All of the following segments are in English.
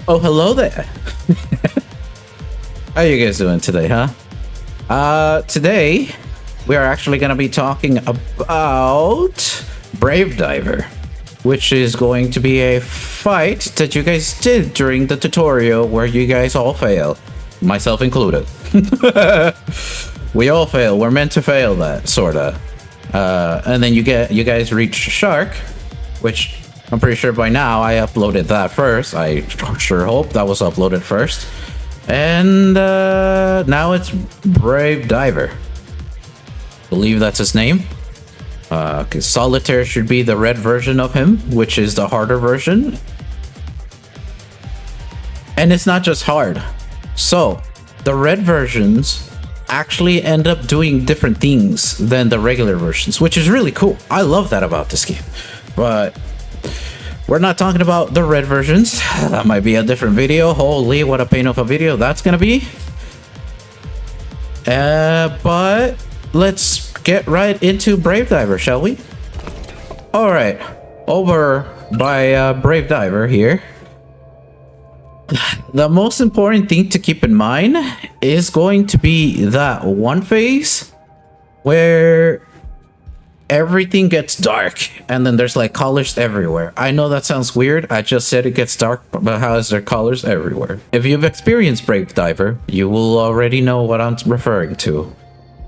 Oh, hello there. How you guys doing today, huh? Today we are actually gonna be talking about Brave Diver, which is going to be a fight that you guys did during the tutorial where you guys all fail, myself included. We all fail. We're meant to fail that, sorta. And then you guys reach Shark, which I'm pretty sure by now I uploaded that first. I sure hope that was uploaded first. And now it's Brave Diver. Believe that's his name. 'Cause Solitaire should be the red version of him, which is the harder version. And it's not just hard. So the red versions actually end up doing different things than the regular versions, which is really cool. I love that about this game. But we're not talking about the red versions. That might be a different video. Holy, what a pain of a video that's gonna be. But let's get right into Brave Diver, shall we? All right, over by Brave Diver here. The most important thing to keep in mind is going to be that one phase where everything gets dark and then there's like colors everywhere. I know that sounds weird. I just said it gets dark, but how is there colors everywhere? If you've experienced Brave Diver, you will already know what I'm referring to.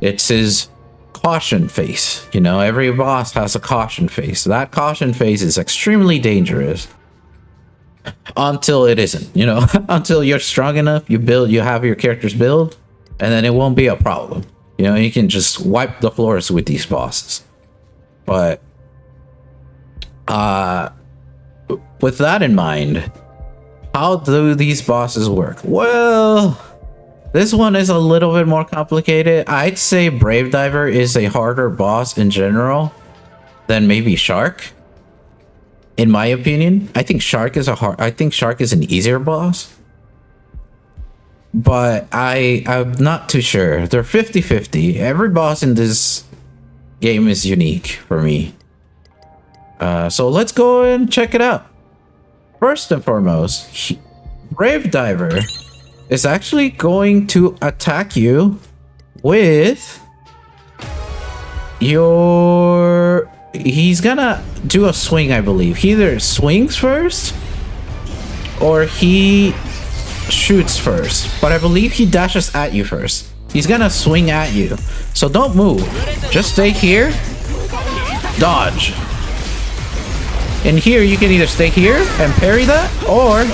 It's his caution face. You know, every boss has a caution face. That caution face is extremely dangerous. Until it isn't, you know. Until you're strong enough, you have your characters build, and then it won't be a problem. You know, you can just wipe the floors with these bosses. But with that in mind, how do these bosses work? Well, this one is a little bit more complicated. I'd say Brave Diver is a harder boss in general than maybe Shark. In my opinion, I think Shark is an easier boss. But I'm not too sure. They're 50-50. Every boss in this game is unique for me. So let's go and check it out. First and foremost, Brave Diver is actually going to attack you with your... He's gonna do a swing, I believe. He either swings first or he shoots first, but I believe he dashes at you first. He's gonna swing at you, so don't move. Just stay here, dodge. And here you can either stay here and parry that, or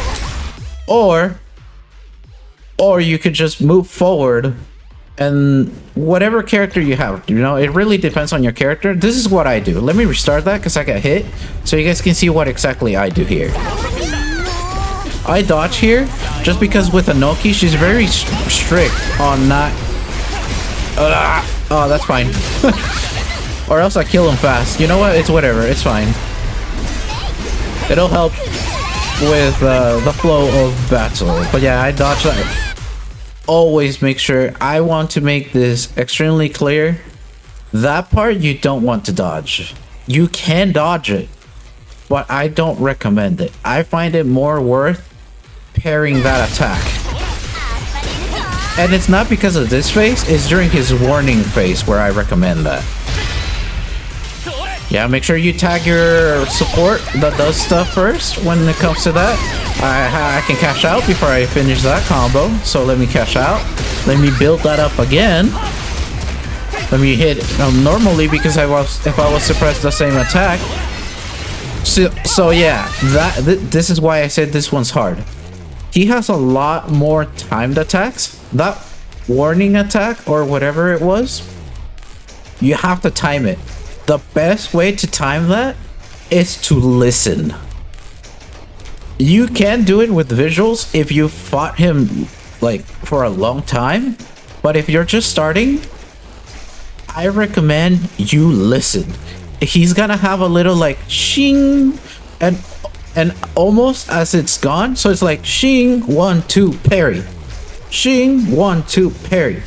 you could just move forward. And whatever character you have, you know, it really depends on your character. This is what I do. Let me restart that because I got hit, so you guys can see what exactly I do here. I dodge here just because with Anoki, she's very strict on not... oh, that's fine. Or else I kill him fast. You know what? It's whatever. It's fine. It'll help with the flow of battle. But yeah, I dodge that. Always make sure, I want to make this extremely clear, that part you don't want to dodge. You can dodge it, but I don't recommend it. I find it more worth parrying that attack. And it's not because of this phase, it's during his warning phase where I recommend that. Yeah, make sure you tag your support that does stuff first when it comes to that. I can cash out before I finish that combo, so let me cash out. Let me build that up again. Let me hit normally because if I was to press the same attack. So yeah, this is why I said this one's hard. He has a lot more timed attacks. That warning attack or whatever it was, you have to time it. The best way to time that is to listen. You can do it with visuals if you fought him like for a long time, but if you're just starting, I recommend you listen. He's gonna have a little like shing and almost as it's gone, so it's like shing 1 2 parry, shing 1 2 parry.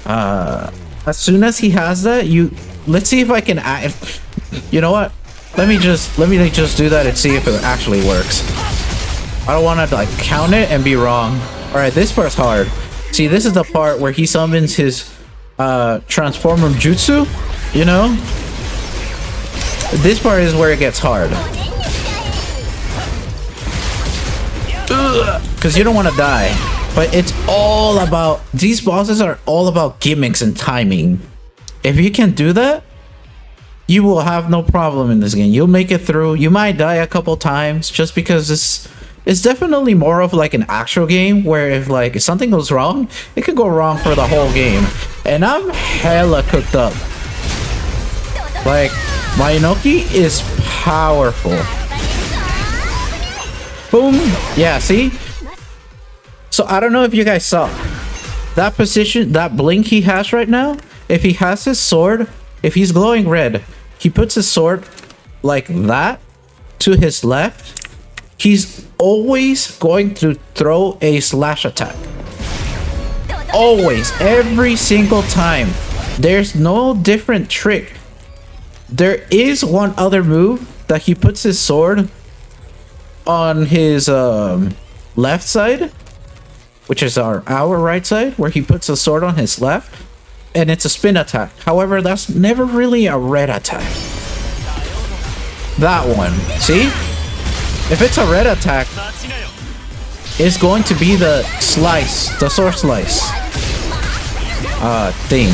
As soon as he has that, let's see if I can add. You know what? Let me just do that and see if it actually works. I don't want to like count it and be wrong. All right, this part's hard. See, this is the part where he summons his transformer jutsu, you know? This part is where it gets hard. Because you don't want to die. But it's all about... These bosses are all about gimmicks and timing. If you can do that, you will have no problem in this game. You'll make it through. You might die a couple times just because it's definitely more of like an actual game where if something goes wrong, it could go wrong for the whole game. And I'm hella cooked up. Like, my Inoki is powerful. Boom. Yeah, see? So I don't know if you guys saw that position, that blink he has right now. If he has his sword, if he's glowing red, he puts his sword like that to his left. He's always going to throw a slash attack. Always, every single time. There's no different trick. There is one other move that he puts his sword on his left side, which is our right side, where he puts the sword on his left, and it's a spin attack. However, that's never really a red attack. That one, see? If it's a red attack, it's going to be the slice, the sword slice thing.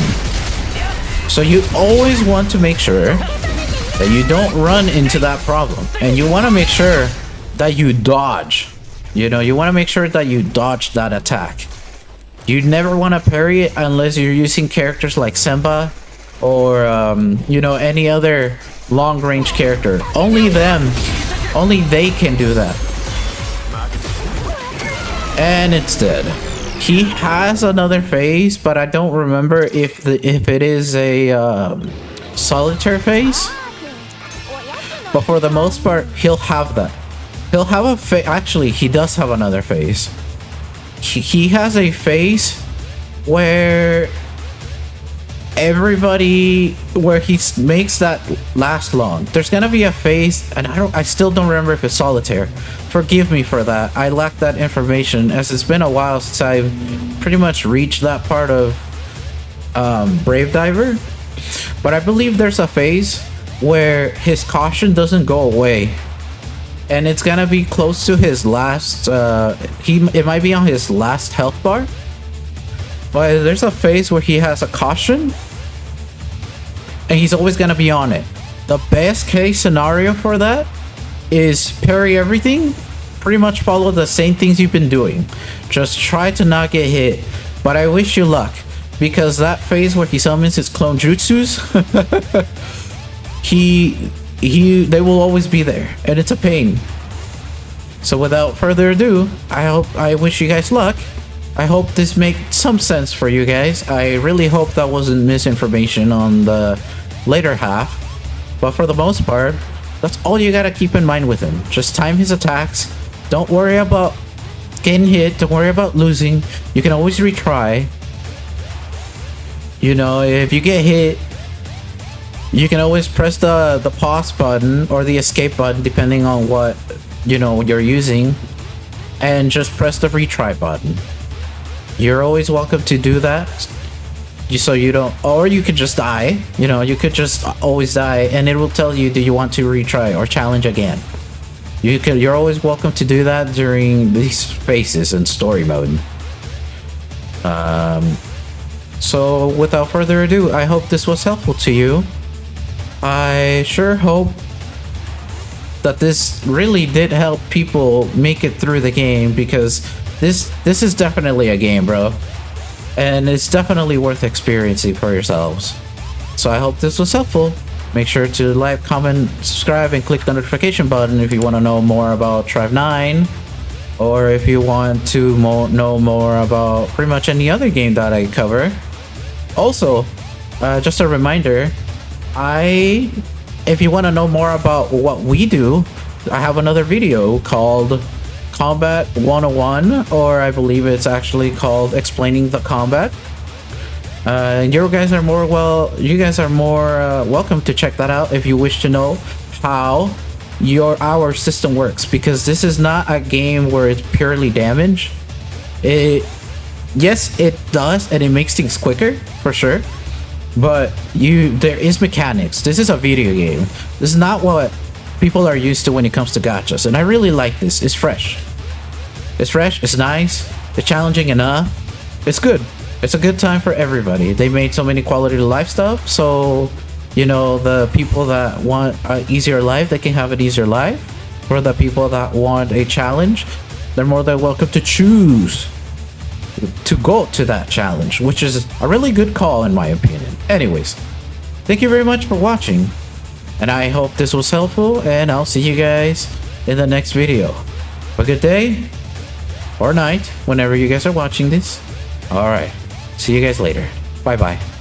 So you always want to make sure that you don't run into that problem, and you want to make sure that you dodge. You know, you want to make sure that you dodge that attack. You never want to parry it unless you're using characters like Senba or you know, any other long-range character. Only they can do that. And it's dead. He has another phase, but I don't remember if it is a solitaire phase. But for the most part, he'll have that. He'll have a phase. Actually, he does have another phase. He has a phase where where he makes that last long. There's gonna be a phase, and I still don't remember if it's solitaire. Forgive me for that. I lack that information, as it's been a while since I've pretty much reached that part of Brave Diver. But I believe there's a phase where his caution doesn't go away, and it's gonna be close to his last it might be on his last health bar. But there's a phase where he has a caution and he's always gonna be on it. The best case scenario for that is parry everything, pretty much follow the same things you've been doing, just try to not get hit. But I wish you luck, because that phase where he summons his clone jutsus they will always be there, and it's a pain. So without further ado, I wish you guys luck. I hope this makes some sense for you guys. I really hope that wasn't misinformation on the later half. But for the most part, that's all you gotta keep in mind with him. Just time his attacks. Don't worry about getting hit. Don't worry about losing. You can always retry. You know, if you get hit, you can always press the pause button or the escape button, depending on what, you know, you're using, and just press the retry button. You're always welcome to do that, so you don't, or you could just die. You know, you could just always die, and it will tell you, do you want to retry or challenge again? You're always welcome to do that during these phases in story mode. So without further ado, I hope this was helpful to you. I sure hope that this really did help people make it through the game, because this is definitely a game, bro, and it's definitely worth experiencing for yourselves. So I hope this was helpful. Make sure to like, comment, subscribe, and click the notification button if you want to know more about Tribe 9, or if you want to know more about pretty much any other game that I cover. Also, just a reminder, if you want to know more about what we do, I have another video called Combat 101, or I believe it's actually called Explaining the Combat. And you guys are more welcome to check that out if you wish to know how our system works, because this is not a game where it's purely damage. Yes, it does, and it makes things quicker for sure, but there is mechanics. This is a video game. This is not what people are used to when it comes to gachas, and I really like this. It's fresh. It's fresh, it's nice, it's challenging enough. It's good. It's a good time for everybody. They made so many quality of life stuff, so you know, the people that want an easier life, they can have an easier life. For the people that want a challenge, they're more than welcome to choose to go to that challenge, which is a really good call in my opinion. Anyways, thank you very much for watching, and I hope this was helpful, and I'll see you guys in the next video. Have a good day or night whenever you guys are watching this. All right, see you guys later. Bye bye.